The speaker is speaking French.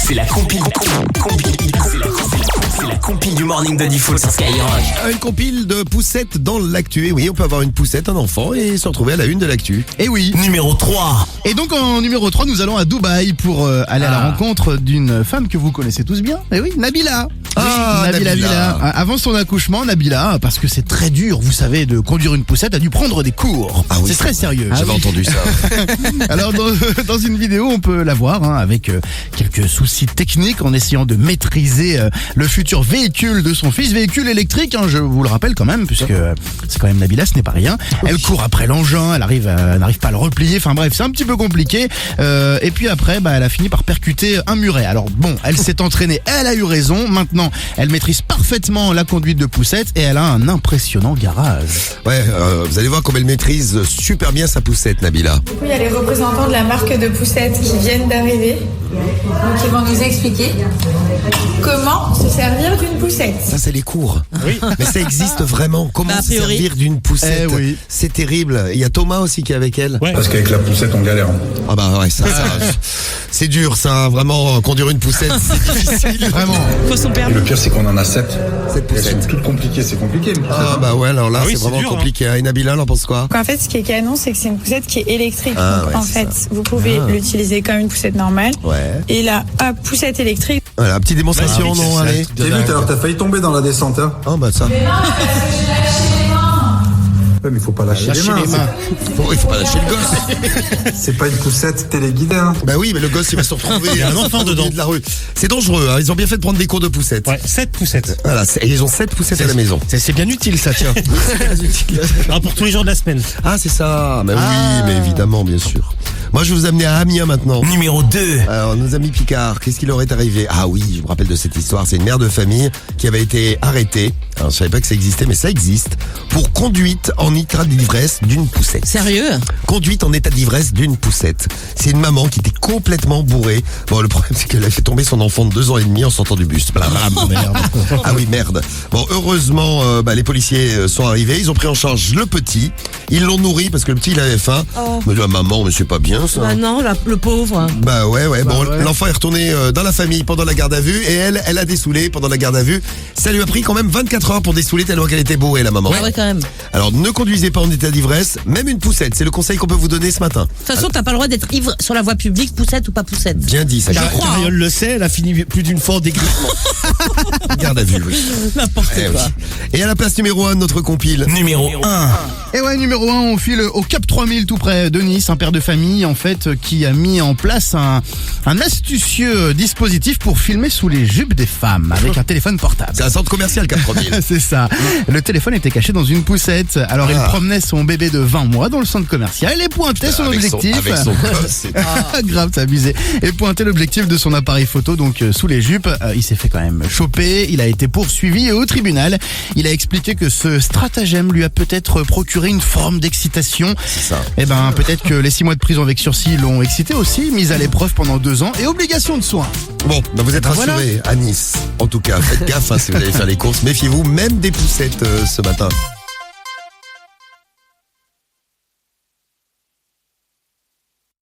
C'est la compile du morning de Diffoul sur Skyrock. Une compile de poussettes dans l'actu. Et oui, on peut avoir une poussette, un enfant et se retrouver à la une de l'actu. Et oui. Numéro 3. Et donc en numéro 3, nous allons à Dubaï pour aller à la rencontre d'une femme que vous connaissez tous bien. Et oui, Nabila. Nabila. Avant son accouchement, Nabila, parce que c'est très dur, vous savez, de conduire une poussette, a dû prendre des cours. Ah oui, c'est très sérieux. J'avais entendu ça. Alors dans une vidéo, on peut la voir avec quelques soucis techniques en essayant de maîtriser le futur véhicule de son fils, véhicule électrique, je vous le rappelle quand même, puisque c'est quand même Nabila, ce n'est pas rien. Elle court après l'engin, elle n'arrive pas à le replier, enfin bref, c'est un petit peu compliqué. Et puis après, elle a fini par percuter un muret. Alors bon, elle s'est entraînée, elle a eu raison. Maintenant, elle maîtrise parfaitement la conduite de poussette et elle a un impressionnant garage. Ouais, vous allez voir comme elle maîtrise super bien sa poussette, Nabila. Du coup, il y a les représentants de la marque de poussettes qui viennent d'arriver. Donc, ils vont nous expliquer comment se servir d'une poussette. Ça, c'est les cours. Oui. Mais ça existe vraiment. Comment se servir d'une poussette. Oui. C'est terrible. Il y a Thomas aussi qui est avec elle. Ouais. Parce qu'avec la poussette, on galère. Ah bah ouais, ça c'est dur, ça. Vraiment, conduire une poussette, c'est difficile. Vraiment. Faut son Et permis. le pire, c'est qu'on en a 7. Cette Elles sont poussette. toutes compliquées. C'est compliqué, une poussette. Ah bah ouais, alors là, Ah oui, c'est c'est vraiment dur, compliqué. Et Nabila, elle en pense quoi? Donc, en fait, ce qui est canon, c'est que c'est une poussette qui est électrique. Ah, Donc, ouais, en c'est fait, vous pouvez l'utiliser comme une poussette normale. Ouais. Et la poussette électrique, Voilà, petite démonstration, non, allez. T'as vu tout à l'heure, t'as failli tomber dans la descente, hein. Oh bah ça. Ouais, mais il faut pas lâcher les mains. Il faut pas lâcher le gosse. C'est pas une poussette téléguidée, hein. Bah oui, mais le gosse, il va se retrouver. Il y a un enfant au milieu dedans. de la rue. C'est dangereux, hein. Ils ont bien fait de prendre des cours de poussette. Ouais, 7 poussettes. Voilà, et ils ont 7 poussettes à la maison. C'est bien utile ça, tiens. Ah, pour tous les jours de la semaine. Ah, c'est ça. Bah oui, mais évidemment, bien sûr. Moi, je vais vous amener à Amiens maintenant. Numéro 2. Alors, nos amis Picard, qu'est-ce qui leur est arrivé? Ah oui, je me rappelle de cette histoire. C'est une mère de famille qui avait été arrêtée. Alors, je savais pas que ça existait, mais ça existe. Pour conduite en état d'ivresse d'une poussette. Sérieux? Conduite en état d'ivresse d'une poussette. C'est une maman qui était complètement bourrée. Bon, le problème, c'est qu'elle a fait tomber son enfant de 2 ans et demi en sortant du bus. Merde. Ah oui, merde. Bon, heureusement, les policiers sont arrivés. Ils ont pris en charge le petit. Ils l'ont nourri parce que le petit, il avait faim. Mais la maman, mais c'est pas bien, ça. Bah non, le pauvre. Bah ouais. Bon, l'enfant est retourné dans la famille pendant la garde à vue et elle a dessoulé pendant la garde à vue. Ça lui a pris quand même 24 heures pour dessouler tellement qu'elle était bourrée, la maman. Ouais, quand même. De Alors, ne conduisez pas en état d'ivresse, même une poussette. C'est le conseil qu'on peut vous donner ce matin. toute façon, t'as pas le droit d'être ivre sur la voie publique, poussette ou pas poussette. Bien dit, ça. Cariole le sait, elle a fini plus d'une fois en dégrippement. Garde à vue, oui. N'importe Eh quoi. oui. Et à la place numéro 1 de notre compile. Numéro 1. Et ouais, numéro 1, on file au Cap 3000 tout près de Nice, un père de famille en fait qui a mis en place un astucieux dispositif pour filmer sous les jupes des femmes avec un téléphone portable. C'est un centre commercial, Cap 3000. C'est ça. Le téléphone était caché dans une poussette. Alors il promenait son bébé de 20 mois dans le centre commercial et pointait son objectif. Avec son gosse. Grave, c'est abusé. Et pointait l'objectif de son appareil photo donc sous les jupes. Il s'est fait quand même choper. Il a été poursuivi et au tribunal, il a expliqué que ce stratagème lui a peut-être procuré une forme d'excitation. C'est ça. Eh ben, peut-être que les 6 mois de prison avec sursis l'ont excité aussi, mise à l'épreuve pendant 2 ans et obligation de soins. Bon, bah vous êtes Voilà. rassurés à Nice. En tout cas, faites gaffe si vous allez faire les courses. Méfiez-vous, même des poussettes ce matin.